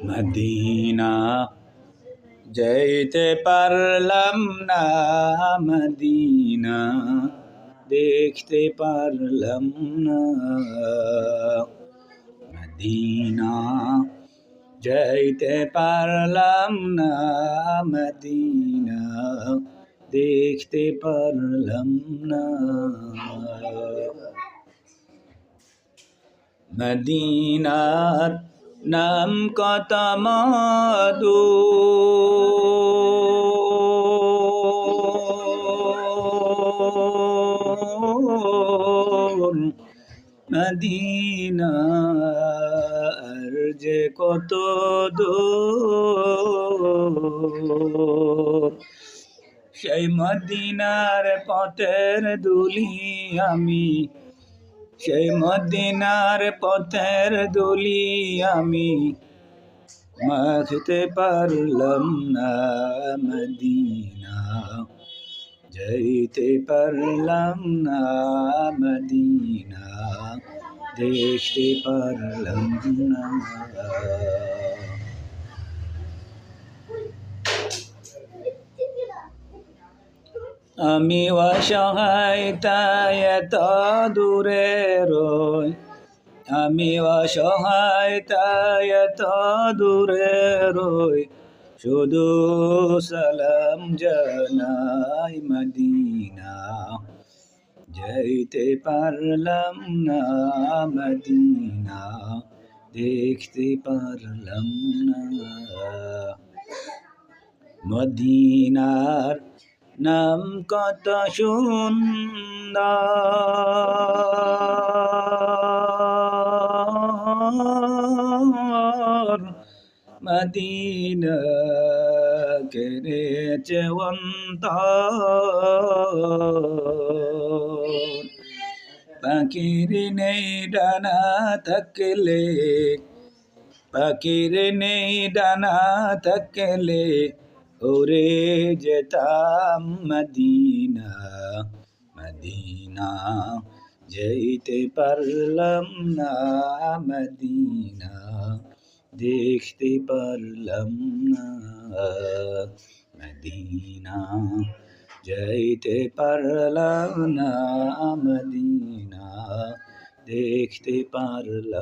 Medina যাইতে পারলাম না, মদিনা দেখতে পারলাম না। মদিনা যাইতে পারলাম না, মদিনা দেখতে পারলাম না। মদিনার নাম কত মধু, মদিনার যে কত দূর, সেই মদিনার পথের ধুলি আমি, সেই মদিনার পথের ধুলি আমি মাখতে পারলাম না। মদিনা যাইতে পারলাম না, মদিনা দেখতে পারলাম না। আমি অসহায় তাই এত দূরে রই, আমি অসহায় তাই এত দূরে রই, শুধু সালাম জানাই। মদিনা যাইতে পারলাম না, মদিনা দেখতে পারলাম না। মদিনার নাম কত সুন্দর, মদিনা কেড়েছে অন্তর। পাখির নেই ডানা থাকলে, পাখির নেই ডানা থাকলে উড়ে যেতাম মদিনা। মদিনা যাইতে পারলাম না, মদিনা দেখতে পারলাম না। মদিনা যাইতে পারলাম না, মদিনা দেখতে পারলাম।